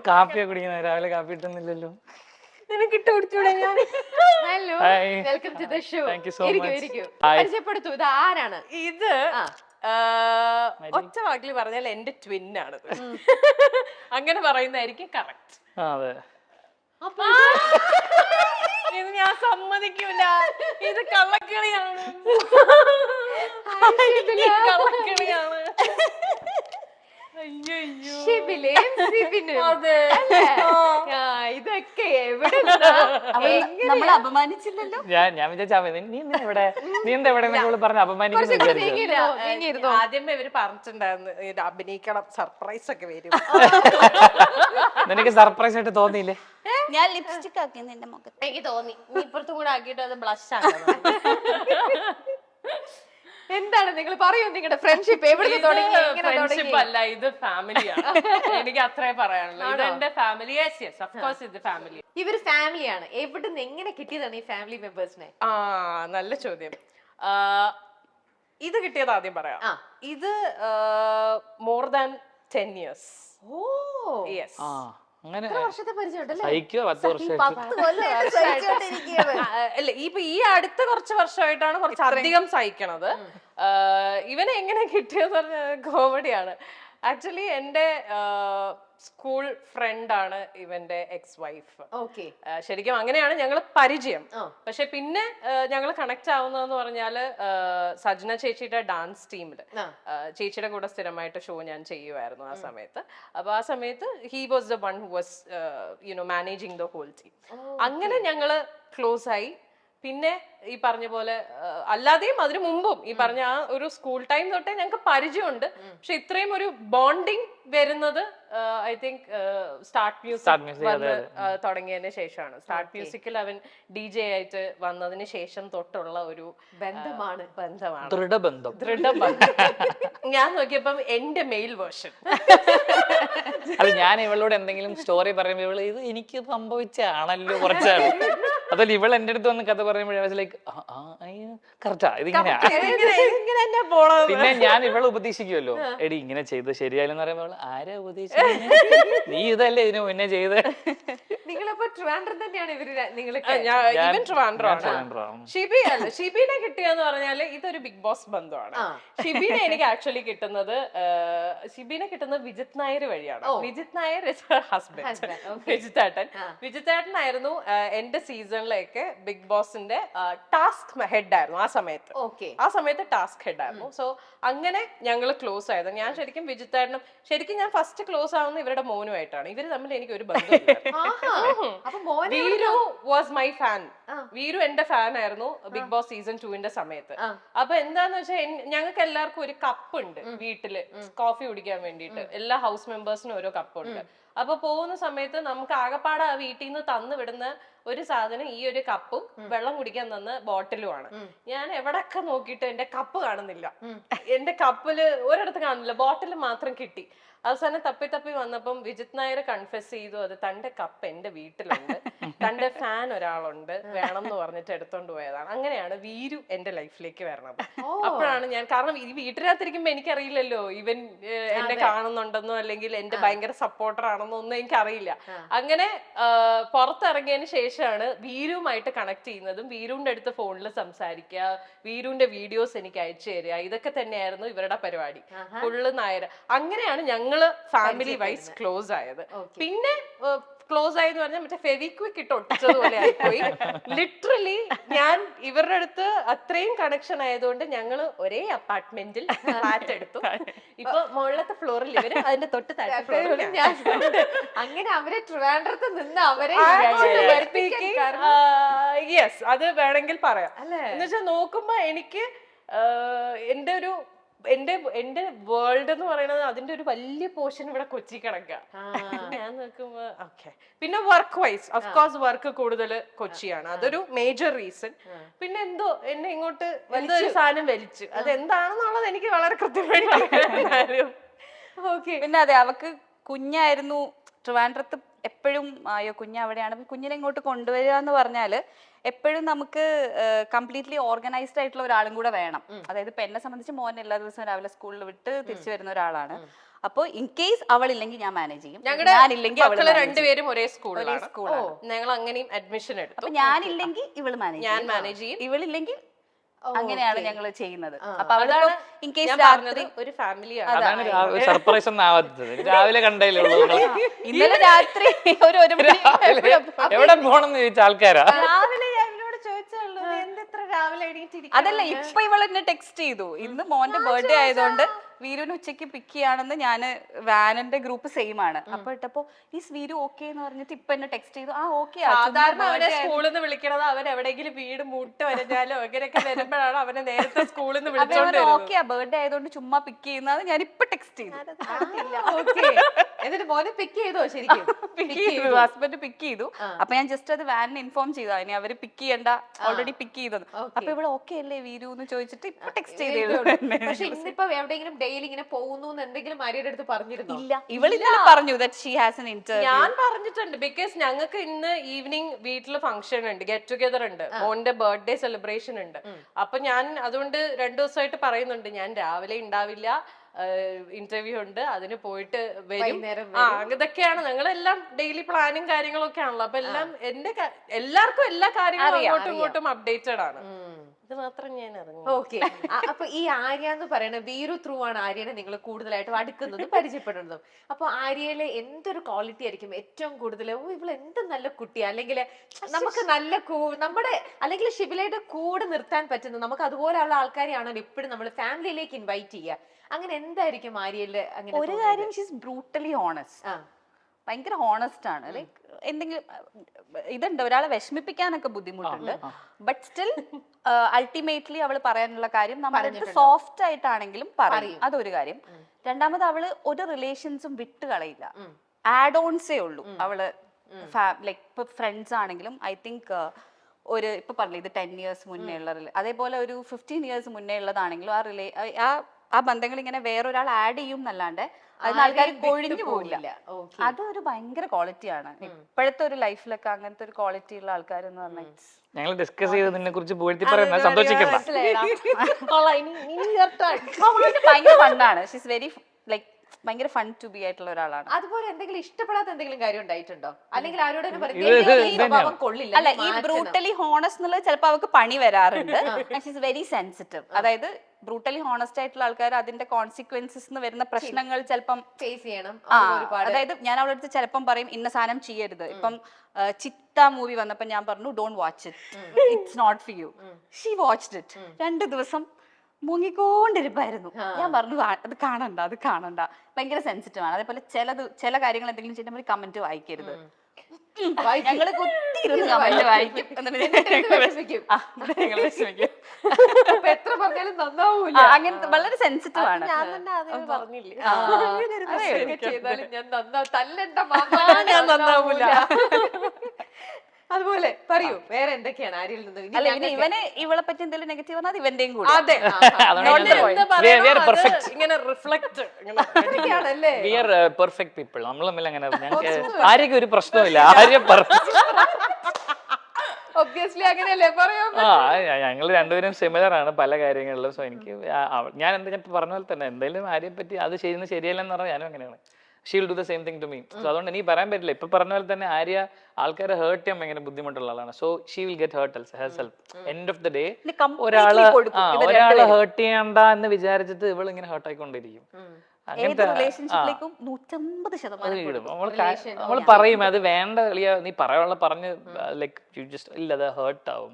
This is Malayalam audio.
കാപ്പിയൊക്കെ കുടിക്കുന്ന രാവിലെ കാപ്പി കിട്ടുന്നില്ലല്ലോ. നിനക്ക് ഇട്ട് കുടിച്ചൂടെ ഞാൻ? Hello, welcome to the show. Thank you so much. ഇരിക്കൂ. Hi. പരിചയപ്പെടുത്തൂ, ഇത് ആരാണ്? ഇത് ഒറ്റ വാക്കിൽ പറഞ്ഞാൽ എന്റെ ട്വിന്നാണ്. അങ്ങനെ പറയുന്നതായിരിക്കും കറക്റ്റ്. അതെ. ഇത് ഞാൻ സമ്മതിക്കൂല, ഇത് കള്ളക്കളിയാണ്. കള്ളക്കളിയാണ്. ഷിബിലയും സിബിനും. ഇതൊക്കെ എവിടെ നമ്മളെ അപമാനിച്ചില്ലല്ലോ. ഞാൻ വിചാരിച്ചാ നീ എന്താ എവിടെ പറഞ്ഞ അപമാനിക്കുന്നു. ആദ്യമേ ഇവര് പറഞ്ഞിട്ടുണ്ടായിരുന്നു ഇത് അഭിനയിക്കണം, സർപ്രൈസ് ഒക്കെ വരും. നിനക്ക് സർപ്രൈസ് ആയിട്ട് തോന്നിയില്ലേ? ഞാൻ ലിപ്സ്റ്റിക് ആക്കി നിന്റെ മുഖത്ത്. എനിക്ക് തോന്നി നീ ഇപ്പുറത്തും കൂടെ ആക്കിയിട്ട് അത് ബ്ലഷ് ആക്കണം. എന്താണ് നിങ്ങൾ പറയൂ, നിങ്ങളുടെ ഫ്രണ്ട്ഷിപ്പ് എവിടെ തുടങ്ങി? ഫ്രണ്ട്ഷിപ്പ് അല്ല, ഇത് ഫാമിലിയാണ്. എനിക്ക് അത്രേ പറയാനുള്ളൂ. ഇത് എന്റെ ഫാമിലി. ഇത് ഫാമിലി. ഇവര് ഫാമിലിയാണ്. എവിടെ നിന്ന് എങ്ങനെ കിട്ടിയതാണ് ഈ ഫാമിലി മെമ്പേഴ്സിനെ? നല്ല ചോദ്യം. ഇത് കിട്ടിയത് ആദ്യം പറയാം. ഇത് more than 10 years. Oh yes. അങ്ങനെ വർഷത്തെ പരിചയം സഹിക്കോ? 10 വർഷം. അല്ല, ഇപ്പൊ ഈ അടുത്ത കുറച്ച് വർഷമായിട്ടാണ് കുറച്ച് അധികം സഹിക്കണത്. ഇവനെ എങ്ങനെ കിട്ടിയെന്ന് പറഞ്ഞാൽ കോമഡിയാണ്. ആക്ച്വലി എന്റെ സ്കൂൾ ഫ്രണ്ട് ആണ് ഇവന്റെ എക്സ് വൈഫ്. ശരിക്കും അങ്ങനെയാണ് ഞങ്ങൾ പരിചയം. പക്ഷെ പിന്നെ ഞങ്ങൾ കണക്ട് ആവുന്നതെന്ന് പറഞ്ഞാല് സജ്ന ചേച്ചിയുടെ ഡാൻസ് ടീമില് ചേച്ചിയുടെ കൂടെ സ്ഥിരമായിട്ട് ഷോ ഞാൻ ചെയ്യുമായിരുന്നു ആ സമയത്ത്. അപ്പൊ ആ സമയത്ത് he was the one who was managing the whole team. അങ്ങനെ ഞങ്ങള് ക്ലോസ് ആയി. പിന്നെ ഈ പറഞ്ഞ പോലെ അല്ലാതെയും അതിനു മുമ്പും ഈ പറഞ്ഞ ആ ഒരു സ്കൂൾ ടൈം തൊട്ടേ ഞങ്ങൾക്ക് പരിചയമുണ്ട്. പക്ഷെ ഇത്രയും ഒരു ബോണ്ടിങ് വരുന്നത് ഐ തിങ്ക് സ്റ്റാർട്ട് മ്യൂസിക് വന്ന് തുടങ്ങിയതിന് ശേഷമാണ്. സ്റ്റാർട്ട് മ്യൂസിക്കിൽ അവൻ DJ ആയിട്ട് വന്നതിന് ശേഷം തൊട്ടുള്ള ഒരു ബന്ധമാണ്. ദൃഢബന്ധം. ഞാൻ നോക്കിയപ്പം എന്റെ മെയിൽ വേർഷൻ. അല്ല, ഞാൻ ഇവളോട് എന്തെങ്കിലും സ്റ്റോറി പറയുമ്പോ ഇവള് ഇത് എനിക്ക് സംഭവിച്ചാണല്ലോ കുറച്ചാണ്. അതല്ല, ഇവൾ എന്റെ അടുത്ത് വന്ന് കഥ പറയുമ്പോഴേ കറക്റ്റാ ഇതിങ്ങനെയാ. പിന്നെ ഞാൻ ഇവളെ ഉപദേശിക്കുമല്ലോ, എടി ഇങ്ങനെ ചെയ്ത് ശരിയായില്ലെന്ന് പറയുമ്പോൾ ആരാ ഉപദേശിക്കുന്നത്, നീ ഇതല്ലേ ഇതിനു മുന്നേ ചെയ്ത്. നിങ്ങളിപ്പോ ട്രിവാൻഡ്രം തന്നെയാണ് ഇവര്? ഷിബിനെ കിട്ടിയെന്ന് പറഞ്ഞാല് ഇതൊരു ബിഗ് ബോസ് ബന്ധമാണ്. ഷിബിനെ എനിക്ക് ആക്ച്വലി കിട്ടുന്നത് വിജിത് നായർ വഴിയാണ്. Vijith Nair is her husband, വിജിത്തേട്ടനായിരുന്നു എന്റെ സീസണിലേക്ക് ബിഗ് ബോസിന്റെ ടാസ്ക് ഹെഡ് ആയിരുന്നു ആ സമയത്ത്. ടാസ്ക് ഹെഡ് ആയിരുന്നു. സോ അങ്ങനെ ഞങ്ങൾ ക്ലോസ് ആയത്. ഞാൻ ശരിക്കും വിജിത്തേട്ടനും ഞാൻ ഫസ്റ്റ് ക്ലോസ് ആവുന്ന ഇവരുടെ മോനുമായിട്ടാണ്. ഇവര് തമ്മിൽ എനിക്ക് ഒരു ബന്ധമില്ല. Veeru was my fan. Veeru എന്റെ ഫാൻ ആയിരുന്നു ബിഗ് ബോസ് സീസൺ 2 സമയത്ത്. അപ്പൊ എന്താന്ന് വെച്ചാൽ ഞങ്ങൾക്ക് എല്ലാവർക്കും ഒരു കപ്പ് ഉണ്ട് വീട്ടില് കോഫി കുടിക്കാൻ വേണ്ടിയിട്ട്. എല്ലാ ഹൗസ് മെമ്പേഴ്സിനും ഓരോ കപ്പ് ഉണ്ട്. അപ്പൊ പോകുന്ന സമയത്ത് നമുക്ക് ആകപ്പാടെ ആ വീട്ടിൽ നിന്ന് തന്നു വിടുന്ന ഒരു സാധനം ഈ ഒരു കപ്പും വെള്ളം കുടിക്കാൻ തന്ന ബോട്ടിലുമാണ്. ഞാൻ എവിടൊക്കെ നോക്കിയിട്ട് എന്റെ കപ്പ് കാണുന്നില്ല. എന്റെ കപ്പില് ഒരിടത്ത് കാണുന്നില്ല, ബോട്ടിൽ മാത്രം കിട്ടി. അവസാനം തപ്പി വന്നപ്പം വിജിത് നായർ കൺഫെസ് ചെയ്തു, അത് തന്റെ കപ്പ് എന്റെ വീട്ടിലുണ്ട്, തന്റെ ഫാൻ ഒരാളുണ്ട്, വേണം എന്ന് പറഞ്ഞിട്ട് എടുത്തോണ്ട് പോയതാണ്. അങ്ങനെയാണ് വീരു എന്റെ ലൈഫിലേക്ക് വരണത്. അപ്പോഴാണ് ഞാൻ, കാരണം ഈ വീട്ടിനകത്തിരിക്കുമ്പോ എനിക്കറിയില്ലല്ലോ ഇവൻ എന്നെ കാണുന്നുണ്ടെന്നോ അല്ലെങ്കിൽ എന്റെ ഭയങ്കര സപ്പോർട്ടർ ആണെന്നോ ഒന്നും എനിക്കറിയില്ല. അങ്ങനെ പുറത്തിറങ്ങിയതിന് ശേഷമാണ് വീരുമായിട്ട് കണക്ട് ചെയ്യുന്നതും വീരുവിന്റെ അടുത്ത് ഫോണിൽ സംസാരിക്കുക, വീരുവിന്റെ വീഡിയോസ് എനിക്ക് അയച്ചു തരിക, ഇതൊക്കെ തന്നെയായിരുന്നു ഇവരുടെ പരിപാടി. ഫുള്ള് നായർ. അങ്ങനെയാണ് ഞങ്ങള് ഫാമിലി വൈസ് ക്ലോസ് ആയത്. പിന്നെ ക്ലോസ് ആയെന്ന് പറഞ്ഞാൽ മറ്റേ ഫെവിക്വിക്ക് ഇട്ട് ഒട്ടിച്ചതുപോലെ ആയിപ്പോയി. ലിറ്ററലി ഞാൻ ഇവരുടെ അടുത്ത് അത്രയും കണക്ഷൻ ആയതുകൊണ്ട് ഞങ്ങള് ഒരേ അപ്പാർട്ട്മെന്റിൽ ഫ്ലാറ്റ് എടുത്തു. ഇപ്പൊ മുകളിലത്തെ ഫ്ലോറിൽ ഇവര്, അതിന്റെ തൊട്ട് താഴത്തെ ഫ്ലോറിൽ ഞാൻ. അങ്ങനെ അവരെ ട്രിവാൻഡ്രത്ത് നിന്ന് അവരെ യെസ്, അത് വേണമെങ്കിൽ പറയാം. എന്നുവെച്ചാൽ നോക്കുമ്പോ എനിക്ക് എന്റെ വേൾഡ് എന്ന് പറയുന്നത് അതിന്റെ ഒരു വലിയ പോർഷൻ ഇവിടെ കൊച്ചി കിടക്കുക. ഞാൻ നോക്കുമ്പോ ഓക്കെ. പിന്നെ വർക്ക് വൈസ് ഓഫ്കോഴ്സ് വർക്ക് കൂടുതൽ കൊച്ചിയാണ്, അതൊരു മേജർ റീസൺ. പിന്നെ എന്നെ ഇങ്ങോട്ട് എന്തോ ഒരു സാധനം വലിച്ചു, അത് എന്താണെന്നുള്ളത് എനിക്ക് വളരെ കൃത്യമായിട്ട്. പിന്നെ അതെ, അവക്ക് കുഞ്ഞായിരുന്നു ട്രിവാൻഡ്രത്ത് എപ്പോഴും. അയ്യോ കുഞ്ഞ് അവിടെയാണ്, കുഞ്ഞിനെ ഇങ്ങോട്ട് കൊണ്ടുവരിക എന്ന് പറഞ്ഞാല് എപ്പോഴും നമുക്ക് കംപ്ലീറ്റ്ലി ഓർഗനൈസ്ഡ് ആയിട്ടുള്ള ഒരാളും കൂടെ വേണം. അതായത് ഇപ്പൊ എന്നെ സംബന്ധിച്ച് മോൻ എല്ലാ ദിവസവും രാവിലെ സ്കൂളിൽ വിട്ട് തിരിച്ചു വരുന്ന ഒരാളാണ്. അപ്പോൾ ഇൻ കേസ് അവളില്ലെങ്കിൽ ഞാൻ മാനേജ് ചെയ്യും, ഞങ്ങളുടെ ഞാനില്ലെങ്കിൽ അവൾ മക്കള് രണ്ടുപേരും ഒരേ സ്കൂളിലാണ്. സ്കൂളാണ്. ഞങ്ങൾ അങ്ങനെയും അഡ്മിഷൻ എടുത്തു. അപ്പൊ ഞാനില്ലെങ്കിൽ ഇവള് മാനേജ് ഞാൻ ചെയ്യും, മാനേജ് ചെയ്യും. ഇവളില്ലെങ്കിൽ അങ്ങനെയാണ് ഞങ്ങൾ ചെയ്യുന്നത്. അപ്പൊ അവള് അതാണ് ഇൻ കേസ് ഞാൻ രാത്രി പറഞ്ഞത്, ഒരു ഫാമിലിയാണ്. അതാണ് സർപ്രൈസ് ഒന്നും ആവാത്തത്. രാവിലെ കണ്ടല്ലേ ഉള്ളൂ നിങ്ങള്. ഇന്നലെ രാത്രി ഒരു മണി എവിടെ പോണെന്ന് ചോദിച്ച ആൾക്കാരാ. രാവിലെ ഞാൻ ഇവനോട് ചോദിച്ചുള്ളൂ എന്തെത്ര രാവിലെ എണീറ്റിരിക്കും. അതല്ല, ഇപ്പൊ ഇവൾ എന്നെ ടെക്സ്റ്റ് ചെയ്തു, ഇന്ന് മോന്റെ ബർത്ത്ഡേ ആയതുകൊണ്ട് വീരുവിന് ഉച്ചയ്ക്ക് പിക്ക് ചെയ്യാണെന്ന്. ഞാൻ വാനിന്റെ ഗ്രൂപ്പ് സെയിം ആണ്. അപ്പൊ ഇട്ടപ്പോ ഈ വീരു ഓക്കെ എന്ന് പറഞ്ഞിട്ട് ഇപ്പൊ എന്നെ ടെക്സ്റ്റ് ചെയ്തു. ആ ഓക്കെ സാധാരണ അവനെ സ്കൂളിൽ നിന്ന് വിളിക്കണത് അവൻ എവിടെയെങ്കിലും വീട് മുട്ട് വരഞ്ഞാലോ അങ്ങനെയൊക്കെ വരുമ്പോഴാണ് അവനെ നേരത്തെ സ്കൂളിൽ നിന്ന് വിളിച്ചോണ്ട് ഓക്കെ ബർത്ത്ഡേ ആയതുകൊണ്ട് ചുമ്മാ പിക്ക് ചെയ്യുന്നത് ഞാൻ ഇപ്പൊ ടെക്സ്റ്റ് ചെയ്തു. Okay. എന്നിട്ട് മോനെ പിക്ക് ചെയ്തോ ശരിക്കും? ഹസ്ബൻഡ് പിക്ക് ചെയ്തു. അപ്പൊ ഞാൻ ജസ്റ്റ് അത് വാനിന് ഇൻഫോം ചെയ്തു, അതിന് അവര് പിക്ക് ചെയ്യണ്ട, ഓൾറെഡി പിക്ക് ചെയ്തത്. അപ്പൊ ഇവിടെ ഓക്കെ അല്ലേ വീരു എന്ന് ചോദിച്ചിട്ട് ഇപ്പൊ ടെക്സ്റ്റ് ചെയ്തു. പക്ഷെ ഇന്നിപ്പോ എവിടെയെങ്കിലും ഡെയിലി ഇങ്ങനെ പോകുന്നു എന്തെങ്കിലും ആര്യയുടെ അടുത്ത് പറഞ്ഞിരുന്നോ? ഇല്ല, ഇവൾ ഇന്നലെ പറഞ്ഞു that she has an interview. ഞാൻ പറഞ്ഞിട്ടുണ്ട്. ബിക്കോസ് ഞങ്ങൾക്ക് ഇന്ന് ഈവനിങ് വീട്ടില് ഫംഗ്ഷൻ ഉണ്ട്, ഗെറ്റ് ടുഗെദർ ഉണ്ട്, മോന്റെ ബർത്ത്ഡേ സെലിബ്രേഷൻ ഉണ്ട്. അപ്പൊ ഞാൻ അതുകൊണ്ട് 2 ദിവസമായിട്ട് പറയുന്നുണ്ട് ഞാൻ രാവിലെ ഉണ്ടാവില്ല, ഇന്റർവ്യൂ ഉണ്ട്, അതിന് പോയിട്ട് വരും. ഇതൊക്കെയാണ് ഞങ്ങളെല്ലാം ഡെയിലി പ്ലാനും കാര്യങ്ങളൊക്കെ ആണല്ലോ. അപ്പൊ എല്ലാം എല്ലാവർക്കും എല്ലാ കാര്യങ്ങളും അങ്ങോട്ടും ഇങ്ങോട്ടും അപ്ഡേറ്റഡ് ആണ്. ഇത് മാത്രം ഞാൻ അറിഞ്ഞു. ഓക്കെ. അപ്പൊ ഈ ആര്യ എന്ന് പറയുന്ന വീരു ത്രൂ ആണ് ആര്യനെ നിങ്ങൾ കൂടുതലായിട്ടും അടുക്കുന്നതും പരിചയപ്പെടുന്നതും. അപ്പൊ ആര്യയിലെ എന്തൊരു ക്വാളിറ്റി ആയിരിക്കും ഏറ്റവും കൂടുതൽ ഇവള് എന്ത് നല്ല കുട്ടിയാ, അല്ലെങ്കിൽ നമുക്ക് നല്ല നമ്മുടെ അല്ലെങ്കിൽ ഷിബിലയുടെ കൂടെ നിർത്താൻ പറ്റുന്ന നമുക്ക് അതുപോലെയുള്ള ആൾക്കാരെയാണല്ലോ ഇപ്പോഴും നമ്മൾ ഫാമിലിയിലേക്ക് ഇൻവൈറ്റ് ചെയ്യുക. അങ്ങനെ എന്തായിരിക്കും ആര്യയില്? അങ്ങനെ ഒരു കാര്യം, ഷീ ഈസ് ബ്രൂട്ടലി ഓണസ്റ്റ്. ഭയങ്കര ഹോണസ്റ്റ് ആണ്. ലൈക്ക് എന്തെങ്കിലും ഇതുണ്ട്, ഒരാളെ വിഷമിപ്പിക്കാനൊക്കെ ബുദ്ധിമുട്ടുണ്ട്, ബട്ട് സ്റ്റിൽ അൾട്ടിമേറ്റ്ലി അവള് പറയാനുള്ള കാര്യം നമ്മുടെ സോഫ്റ്റ് ആയിട്ടാണെങ്കിലും പറയും. അതൊരു കാര്യം. രണ്ടാമത് അവള് ഒരു റിലേഷൻസും വിട്ട് കളയില്ല, ആഡ് ഓൺസേ ഉള്ളൂ അവള്. ലൈക്ക് ഇപ്പൊ ഫ്രണ്ട്സ് ആണെങ്കിലും ഐ തിങ്ക് ഒരു ഇപ്പൊ പറഞ്ഞില്ല ഇത് 10 years മുന്നേ ഉള്ള അതേപോലെ ഒരു 15 years മുന്നേ ഉള്ളതാണെങ്കിലും ആ ബന്ധങ്ങൾ ഇങ്ങനെ വേറൊരാൾ ആഡ് ചെയ്യും എന്നല്ലാണ്ട് അതിന് ആൾക്കാർ കൊഴിഞ്ഞു പോകില്ല. അതൊരു ഭയങ്കര ക്വാളിറ്റിയാണ്. ഇപ്പോഴത്തെ ഒരു ലൈഫിലൊക്കെ അങ്ങനത്തെ ഒരു ക്വാളിറ്റി ഉള്ള ആൾക്കാർ എന്ന് പറഞ്ഞാൽ ഞങ്ങൾ ഡിസ്കസ് ചെയ്തതിനെ കുറിച്ച് പുകഴ്ത്തി പറയുന്നത് സന്തോഷിക്കണ്ട. ഭയങ്കര ഫണ്ണാണ്. ഷീസ് വെരി ലൈക്ക് ഭയങ്കര ഫൺ ടു ബി ആയിട്ടുള്ള ഒരാളാണ്. അതുപോലെ എന്തെങ്കിലും ഇഷ്ടപ്പെടാത്ത എന്തെങ്കിലും കാര്യം ഉണ്ടായിട്ടുണ്ടോ? അല്ലെങ്കിൽ ആരോടും കൊള്ളില്ല? അല്ല, ഈ ബ്രൂട്ടലി ഹോണസ്റ്റ് എന്നുള്ളത് ചിലപ്പോൾ അവർക്ക് പണി വരാറുണ്ട്. She's very sensitive. അതായത് ബ്രൂട്ടലി ഹോണസ്റ്റ് ആയിട്ടുള്ള ആൾക്കാർ അതിന്റെ കോൺസിക്വൻസസ് വരുന്ന പ്രശ്നങ്ങൾ ചിലപ്പം ഫേസ് ചെയ്യണം. അതായത് ഞാൻ അവളുടെ അടുത്ത് ചിലപ്പം പറയും ഇന്ന സാധനം ചെയ്യരുത്. ഇപ്പം ചിത്ത മൂവി വന്നപ്പോ ഞാൻ പറഞ്ഞു don't watch it, it's not for you. She watched it. 2 ദിവസം മുങ്ങിക്കൊണ്ടിരിപ്പായിരുന്നു. ഞാൻ പറഞ്ഞു അത് കാണണ്ട. ഭയങ്കര സെൻസിറ്റീവ് ആണ്. അതേപോലെ ചില കാര്യങ്ങൾ എന്തെങ്കിലും ചെയ്യുമ്പോൾ കമന്റ് വായിക്കരുത്. ഞങ്ങള് കുത്തിയിരുന്ന് കമന്റ് വായിക്കും. എത്ര പറഞ്ഞാലും നന്നാവൂല. അങ്ങനത്തെ വളരെ സെൻസിറ്റീവ് ആണ്. അതുപോലെ പറയൂ, വേറെ എന്തൊക്കെയാണ് ആര്യയിൽ നിന്ന്? അല്ല, ഇവനെ ഇവളെ പറ്റി എന്തെങ്കിലും നെഗറ്റീവ് പറഞ്ഞാൽ അത് ഇവന്റെയും കൂടെ. നമ്മൾ തമ്മിൽ അങ്ങനെ ആരെയൊക്കെ ഒരു പ്രശ്നമില്ല. ആര്യ ഒബ്വിയസ്ലി അങ്ങനെയല്ലേ പറയാം. ഞങ്ങൾ രണ്ടുപേരും സിമിലർ ആണ് പല കാര്യങ്ങളിലും. സോ എനിക്ക് ഞാൻ പറഞ്ഞ പോലെ തന്നെ എന്തെങ്കിലും ആര്യയെ പറ്റി അത് ചെയ്യുന്നത് ശരിയല്ലെന്ന് പറഞ്ഞാൽ ഞാനും അങ്ങനെയാണ്. She will do the same thing to me. So അതുകൊണ്ട് എനിക്ക് പറയാൻ പറ്റില്ല. ഇപ്പൊ പറഞ്ഞ പോലെ തന്നെ ആര്യ ആൾക്കാരെ ഹേർട്ട് ചെയ്യാൻ ഭയങ്കര ബുദ്ധിമുട്ടുള്ള ആളാണ്. So she will get hurt herself. End of the day ഒരാളെ ഹേർട്ട് ചെയ്യണ്ട എന്ന് വിചാരിച്ചിട്ട് ഇവൾ ഇങ്ങനെ ഹേർട്ട് ആയിക്കൊണ്ടിരിക്കും. അങ്ങനത്തെ റിലേഷൻഷിപ്പിലേക്കും 150% നമ്മൾ പറയും അത് വേണ്ട നീ പറയാനുള്ള പറഞ്ഞ് ലൈക്ക് യു ജസ്റ്റ് ഇല്ല, അത് ഹേർട്ട് ആവും.